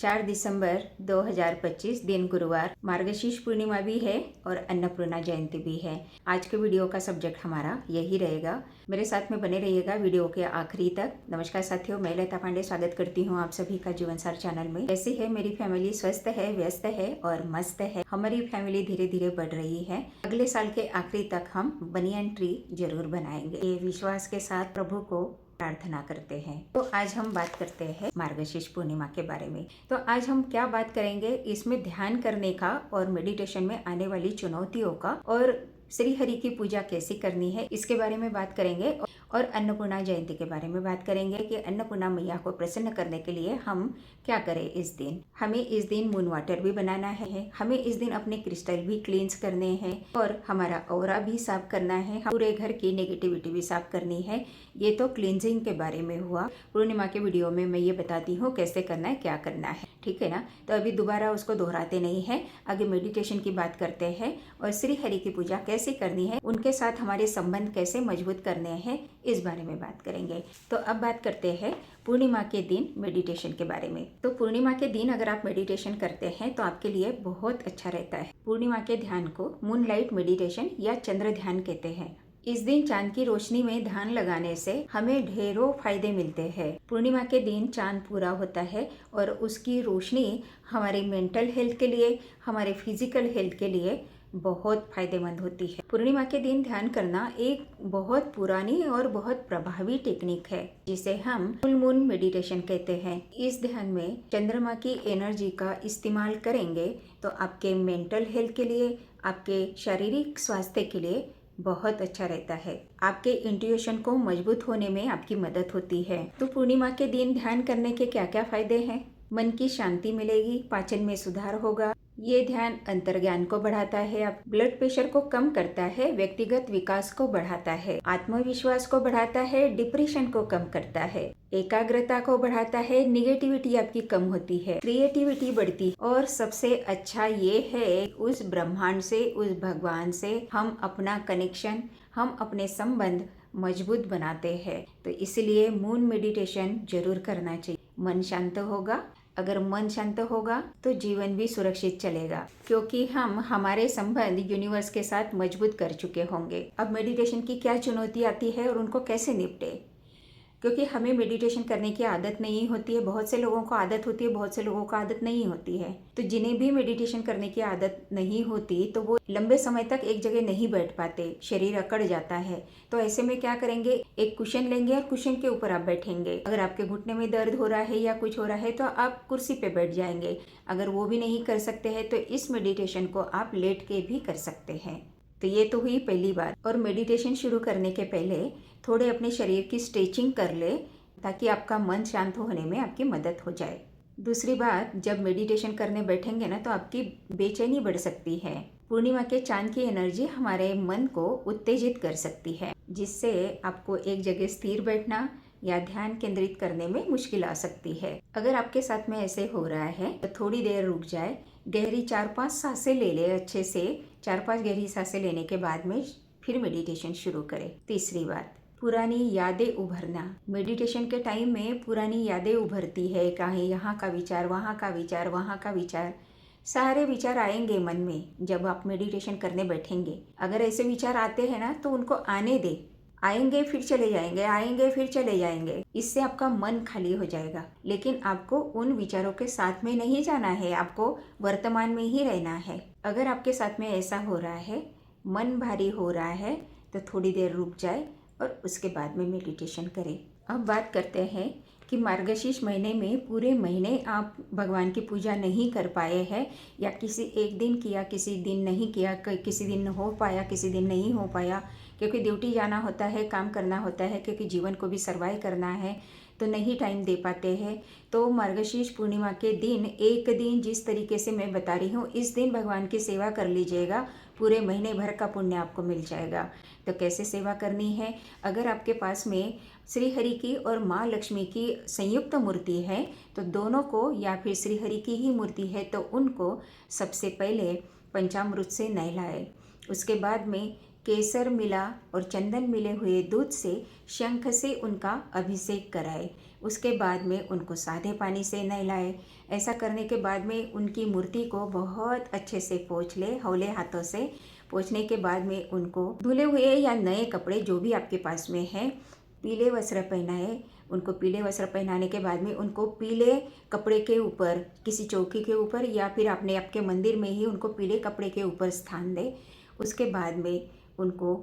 4 दिसंबर 2025 दिन गुरुवार, मार्गशीर्ष पूर्णिमा भी है और अन्नपूर्णा जयंती भी है। आज के वीडियो का सब्जेक्ट हमारा यही रहेगा। मेरे साथ में बने रहिएगा वीडियो के आखिरी तक। नमस्कार साथियों, मैं लता पांडे स्वागत करती हूँ आप सभी का जीवनसार चैनल में। कैसी है मेरी फैमिली? स्वस्थ है, व्यस्त है और मस्त है। हमारी फैमिली धीरे धीरे बढ़ रही है। अगले साल के आखिरी तक हम बनियान ट्री जरूर बनाएंगे। ये विश्वास के साथ प्रभु को प्रार्थना करते हैं। तो आज हम बात करते हैं मार्गशीर्ष पूर्णिमा के बारे में। तो आज हम क्या बात करेंगे, इसमें ध्यान करने का और मेडिटेशन में आने वाली चुनौतियों का और श्री हरि की पूजा कैसी करनी है इसके बारे में बात करेंगे और अन्नपूर्णा जयंती के बारे में बात करेंगे कि अन्नपूर्णा मैया को प्रसन्न करने के लिए हम क्या करें इस दिन। हमें इस दिन मून वाटर भी बनाना है, हमें इस दिन अपने क्रिस्टल भी क्लींस करने हैं और हमारा ऑरा भी साफ करना है, पूरे घर की नेगेटिविटी भी साफ करनी है। ये तो क्लींजिंग के बारे में हुआ। पूर्णिमा के वीडियो में मैं ये बताती हूँ कैसे करना है, क्या करना है, ठीक है ना। तो अभी दोबारा उसको दोहराते नहीं है, आगे मेडिटेशन की बात करते हैं और श्री हरि की पूजा कैसे करनी है, उनके साथ हमारे संबंध कैसे मजबूत करने हैं, इस बारे में बात करेंगे। तो अब बात करते हैं पूर्णिमा के दिन मेडिटेशन के बारे में। तो पूर्णिमा के दिन अगर आप मेडिटेशन करते हैं तो आपके लिए बहुत अच्छा रहता है। पूर्णिमा के ध्यान को मूनलाइट मेडिटेशन या चंद्र ध्यान कहते हैं। इस दिन चांद की रोशनी में ध्यान लगाने से हमें ढेरों फायदे मिलते हैं। पूर्णिमा के दिन चांद पूरा होता है और उसकी रोशनी हमारे मेंटल हेल्थ के लिए, हमारे फिजिकल हेल्थ के लिए बहुत फायदेमंद होती है। पूर्णिमा के दिन ध्यान करना एक बहुत पुरानी और बहुत प्रभावी टेक्निक है जिसे हम फुल मून मेडिटेशन कहते हैं। इस ध्यान में चंद्रमा की एनर्जी का इस्तेमाल करेंगे तो आपके मेंटल हेल्थ के लिए, आपके शारीरिक स्वास्थ्य के लिए बहुत अच्छा रहता है। आपके इंट्यूशन को मजबूत होने में आपकी मदद होती है। तो पूर्णिमा के दिन ध्यान करने के क्या क्या फायदे हैं? मन की शांति मिलेगी, पाचन में सुधार होगा, ये ध्यान अंतर्ज्ञान को बढ़ाता है, आप ब्लड प्रेशर को कम करता है, व्यक्तिगत विकास को बढ़ाता है, आत्मविश्वास को बढ़ाता है, डिप्रेशन को कम करता है, एकाग्रता को बढ़ाता है, निगेटिविटी आपकी कम होती है, क्रिएटिविटी बढ़ती है और सबसे अच्छा ये है उस ब्रह्मांड से, उस भगवान से हम अपना कनेक्शन, हम अपने संबंध मजबूत बनाते हैं। तो इसलिए मून मेडिटेशन जरूर करना चाहिए। मन शांत होगा, अगर मन शांत होगा तो जीवन भी सुरक्षित चलेगा क्योंकि हम हमारे संबंध यूनिवर्स के साथ मजबूत कर चुके होंगे। अब मेडिटेशन की क्या चुनौती आती है और उनको कैसे निपटे, क्योंकि हमें मेडिटेशन करने की आदत नहीं होती है। बहुत से लोगों को आदत होती है, बहुत से लोगों को आदत नहीं होती है। तो जिन्हें भी मेडिटेशन करने की आदत नहीं होती तो वो लंबे समय तक एक जगह नहीं बैठ पाते, शरीर अकड़ जाता है। तो ऐसे में क्या करेंगे, एक कुशन लेंगे और कुशन के ऊपर आप बैठेंगे। अगर आपके घुटने में दर्द हो रहा है या कुछ हो रहा है तो आप कुर्सी पे बैठ जाएंगे। अगर वो भी नहीं कर सकते हैं तो इस मेडिटेशन को आप लेट के भी कर सकते हैं। तो ये तो हुई पहली बात। और मेडिटेशन शुरू करने के पहले थोड़े अपने शरीर की स्ट्रेचिंग कर ले ताकि आपका मन शांत होने में आपकी मदद हो जाए। दूसरी बात, जब मेडिटेशन करने बैठेंगे ना तो आपकी बेचैनी बढ़ सकती है। पूर्णिमा के चांद की एनर्जी हमारे मन को उत्तेजित कर सकती है जिससे आपको एक जगह स्थिर बैठना या ध्यान केंद्रित करने में मुश्किल आ सकती है। अगर आपके साथ में ऐसे हो रहा है तो थोड़ी देर रुक जाए, गहरी 4-5 सांसें ले ले, अच्छे से 4-5 गहरी सांसें लेने के बाद में फिर मेडिटेशन शुरू करें। तीसरी बात, पुरानी यादें उभरना। मेडिटेशन के टाइम में पुरानी यादें उभरती है, कहीं यहाँ का विचार, वहाँ का विचार, वहाँ का विचार, सारे विचार आएंगे मन में जब आप मेडिटेशन करने बैठेंगे। अगर ऐसे विचार आते हैं ना तो उनको आने दे, आएंगे फिर चले जाएंगे, आएंगे फिर चले जाएंगे। इससे आपका मन खाली हो जाएगा। लेकिन आपको उन विचारों के साथ में नहीं जाना है, आपको वर्तमान में ही रहना है। अगर आपके साथ में ऐसा हो रहा है, मन भारी हो रहा है, तो थोड़ी देर रुक जाए और उसके बाद में मेडिटेशन करें। अब बात करते हैं कि मार्गशीर्ष महीने में पूरे महीने आप भगवान की पूजा नहीं कर पाए हैं या किसी एक दिन किया, किसी दिन नहीं किया, किसी दिन हो पाया, किसी दिन नहीं हो पाया, क्योंकि ड्यूटी जाना होता है, काम करना होता है, क्योंकि जीवन को भी सर्वाइव करना है तो नहीं टाइम दे पाते हैं। तो मार्गशीर्ष पूर्णिमा के दिन, एक दिन जिस तरीके से मैं बता रही हूँ, इस दिन भगवान की सेवा कर लीजिएगा, पूरे महीने भर का पुण्य आपको मिल जाएगा। तो कैसे सेवा करनी है, अगर आपके पास में श्री हरि की और माँ लक्ष्मी की संयुक्त मूर्ति है तो दोनों को, या फिर श्री हरि की ही मूर्ति है तो उनको सबसे पहले पंचामृत से नहलाए। उसके बाद में केसर मिला और चंदन मिले हुए दूध से, शंख से उनका अभिषेक कराए। उसके बाद में उनको सादे पानी से नहलाए। ऐसा करने के बाद में उनकी मूर्ति को बहुत अच्छे से पोंछ ले, हौले हाथों से पोंछने के बाद में उनको धुले हुए या नए कपड़े जो भी आपके पास में है, पीले वस्त्र पहनाए। उनको पीले वस्त्र पहनाने के बाद में उनको पीले कपड़े के ऊपर, किसी चौकी के ऊपर या फिर अपने आपके मंदिर में ही उनको पीले कपड़े के ऊपर स्थान दे। उसके बाद में उनको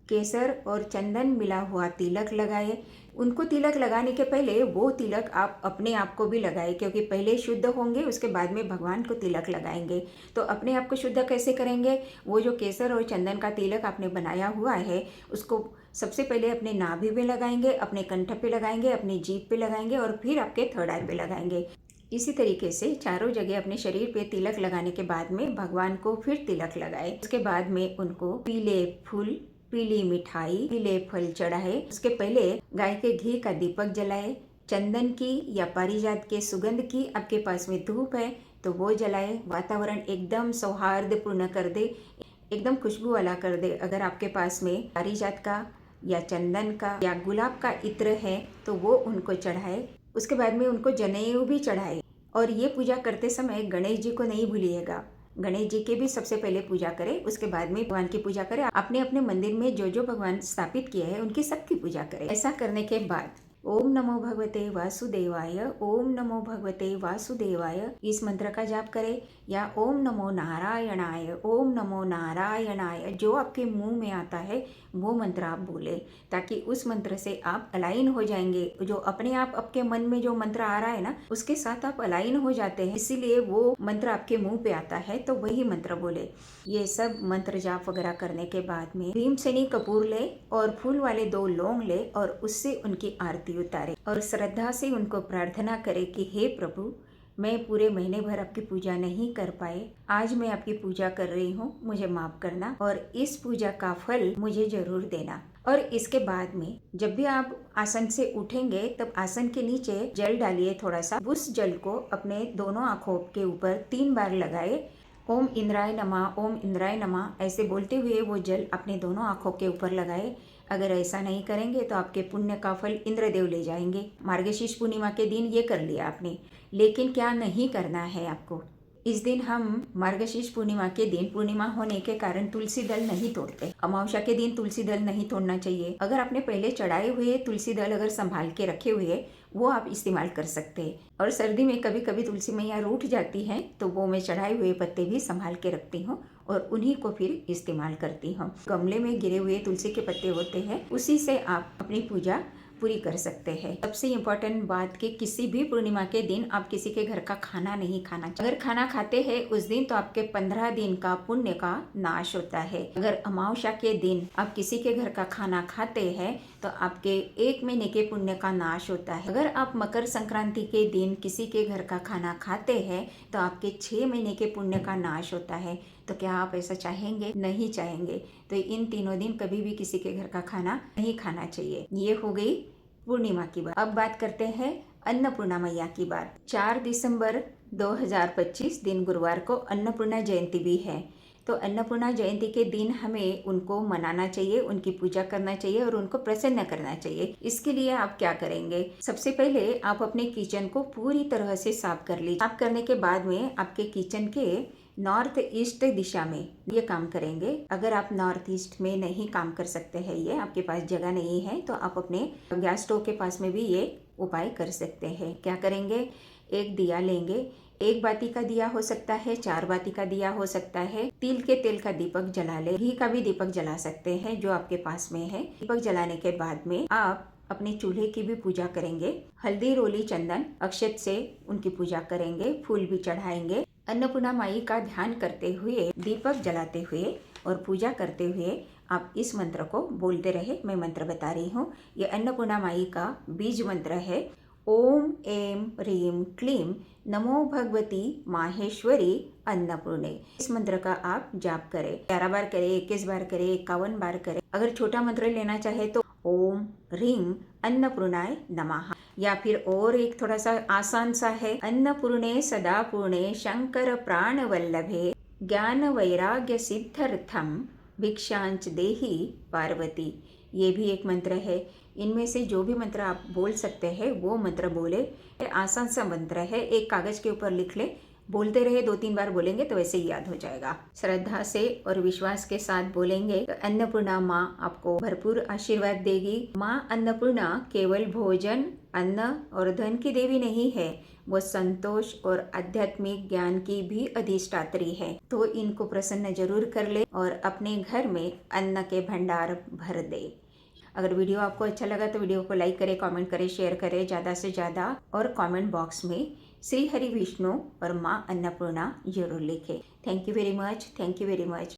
केसर और चंदन मिला हुआ तिलक लगाए। उनको तिलक लगाने के पहले वो तिलक आप अपने आप को भी लगाए, क्योंकि पहले शुद्ध होंगे उसके बाद में भगवान को तिलक लगाएंगे। तो अपने आप को शुद्ध कैसे करेंगे? वो जो केसर और चंदन का तिलक आपने बनाया हुआ है उसको सबसे पहले अपने नाभि पे लगाएंगे, अपने कंठ पे लगाएंगे, अपनी जीभ पे लगाएंगे और फिर आपके थर्ड आई पे लगाएंगे। इसी तरीके से चारों जगह अपने शरीर पे तिलक लगाने के बाद में भगवान को फिर तिलक लगाए। उसके बाद में उनको पीले फूल, पीली मिठाई, पीले फल चढ़ाए। उसके पहले गाय के घी का दीपक जलाए। चंदन की या पारिजात के सुगंध की आपके पास में धूप है तो वो जलाए। वातावरण एकदम सौहार्दपूर्ण कर दे, एकदम खुशबू वाला कर दे। अगर आपके पास में पारिजात का या चंदन का या गुलाब का इत्र है तो वो उनको चढ़ाए। उसके बाद में उनको जनेऊ भी चढ़ाए। और ये पूजा करते समय गणेश जी को नहीं भूलिएगा, गणेश जी के भी सबसे पहले पूजा करें। उसके बाद में भगवान की पूजा करें। अपने अपने मंदिर में जो जो भगवान स्थापित किए हैं उनकी सबकी पूजा करें। ऐसा करने के बाद ओम नमो भगवते वासुदेवाय, ओम नमो भगवते वासुदेवाय इस मंत्र का जाप करें, या ओम नमो नारायणाय, ओम नमो नारायणाय जो आपके मुंह में आता है वो मंत्र आप बोले, ताकि उस मंत्र से आप अलाइन हो जाएंगे। जो अपने आप आपके मन में जो मंत्र आ रहा है ना उसके साथ आप अलाइन हो जाते हैं, इसीलिए वो मंत्र आपके मुंह पे आता है तो वही मंत्र बोले। ये सब मंत्र जाप वगैरह करने के बाद में भीमसेनी कपूर ले और फूल वाले 2 लौंग ले और उससे उनकी आरती उतारे और श्रद्धा से उनको प्रार्थना करे कि हे प्रभु, मैं पूरे महीने भर आपकी पूजा नहीं कर पाए, आज मैं आपकी पूजा कर रही हूँ, मुझे माफ करना और इस पूजा का फल मुझे जरूर देना। और इसके बाद में जब भी आप आसन से उठेंगे तब आसन के नीचे जल डालिए थोड़ा सा। उस जल को अपने दोनों आंखों के ऊपर 3 बार लगाए। ओम इंद्राय नमः, ओम इंद्राय नमः ऐसे बोलते हुए वो जल अपने दोनों आंखों के ऊपर लगाए। अगर ऐसा नहीं करेंगे तो आपके पुण्य का फल इंद्रदेव ले जाएंगे। मार्गशीर्ष पूर्णिमा के दिन ये कर लिया आपने, लेकिन क्या नहीं करना है आपको? इस दिन हम मार्गशीर्ष पूर्णिमा के दिन, पूर्णिमा होने के कारण तुलसी दल नहीं तोड़ते। अमावस्या के दिन तुलसी दल नहीं तोड़ना चाहिए। अगर आपने पहले चढ़ाए हुए तुलसी दल अगर संभाल के रखे हुए वो आप इस्तेमाल कर सकते हैं। और सर्दी में कभी कभी तुलसी मैया रूठ जाती हैं तो वो मैं चढ़ाए हुए पत्ते भी संभाल के रखती हूँ और उन्हीं को फिर इस्तेमाल करती हूँ। गमले में गिरे हुए तुलसी के पत्ते होते हैं, उसी से आप अपनी पूजा पूरी कर सकते हैं। सबसे इम्पोर्टेंट बात कि किसी भी पूर्णिमा के दिन आप किसी के घर का खाना नहीं खाना चाहिए। अगर खाना खाते हैं उस दिन तो आपके 15 दिन का पुण्य का नाश होता है। अगर अमावस्या के दिन आप किसी के घर का खाना खाते हैं तो आपके 1 महीने के पुण्य का नाश होता है। अगर आप मकर संक्रांति के दिन किसी के घर का खाना खाते हैं तो आपके 6 महीने के पुण्य का नाश होता है। तो क्या आप ऐसा चाहेंगे? नहीं चाहेंगे। तो इन तीनों दिन कभी भी किसी के घर का खाना नहीं खाना चाहिए। ये हो गई पूर्णिमा की बात। अब बात करते हैं अन्नपूर्णा मैया की बात। 4 दिसंबर 2025 दिन गुरुवार को अन्नपूर्णा जयंती भी है। तो अन्नपूर्णा जयंती के दिन हमें उनको मनाना चाहिए, उनकी पूजा करना चाहिए और उनको प्रसन्न करना चाहिए। इसके लिए आप क्या करेंगे? सबसे पहले आप अपने किचन को पूरी तरह से साफ कर लीजिए। साफ करने के बाद में आपके किचन के नॉर्थ ईस्ट दिशा में ये काम करेंगे। अगर आप नॉर्थ ईस्ट में नहीं काम कर सकते हैं, ये आपके पास जगह नहीं है, तो आप अपने गैस स्टोव के पास में भी ये उपाय कर सकते हैं। क्या करेंगे? एक दिया लेंगे। 1 बाती का दिया हो सकता है, 4 बाती का दिया हो सकता है। तिल के तेल का दीपक जला ले, घी का भी दीपक जला सकते हैं जो आपके पास में है। दीपक जलाने के बाद में आप अपने चूल्हे की भी पूजा करेंगे। हल्दी, रोली, चंदन, अक्षत से उनकी पूजा करेंगे, फूल भी चढ़ाएंगे। अन्नपूर्णा माई का ध्यान करते हुए, दीपक जलाते हुए और पूजा करते हुए आप इस मंत्र को बोलते रहे। मैं मंत्र बता रही हूँ। ये अन्नपूर्णा माई का बीज मंत्र है। ओम ऐं ह्रीं क्लीं नमो भगवती माहेश्वरी अन्नपूर्णे। इस मंत्र का आप जाप करें। 11 बार करें, 21 बार करें, 51 बार करें। अगर छोटा मंत्र लेना चाहे तो ओम ह्रीं अन्नपूर्णाय नमः, या फिर और एक थोड़ा सा आसान सा है, अन्नपूर्णे सदा पूर्णे शंकर प्राण वल्लभे ज्ञान वैराग्य सिद्धर्थम भिक्षांच देहि पार्वती। ये भी एक मंत्र है। इनमें से जो भी मंत्र आप बोल सकते हैं वो मंत्र बोले। ये आसान सा मंत्र है, एक कागज के ऊपर लिख ले, बोलते रहे, 2-3 बार बोलेंगे तो वैसे ही याद हो जाएगा। श्रद्धा से और विश्वास के साथ बोलेंगे तो अन्नपूर्णा माँ आपको भरपूर आशीर्वाद देगी। माँ अन्नपूर्णा केवल भोजन, अन्न और धन की देवी नहीं है, वो संतोष और आध्यात्मिक ज्ञान की भी अधिष्ठात्री है। तो इनको प्रसन्न जरूर कर ले और अपने घर में अन्न के भंडार भर दे। अगर वीडियो आपको अच्छा लगा तो वीडियो को लाइक करें, कमेंट करें, शेयर करें ज़्यादा से ज़्यादा और कमेंट बॉक्स में श्री हरि विष्णु और माँ अन्नपूर्णा जरूर लिखें। Thank you very much. Thank you very much.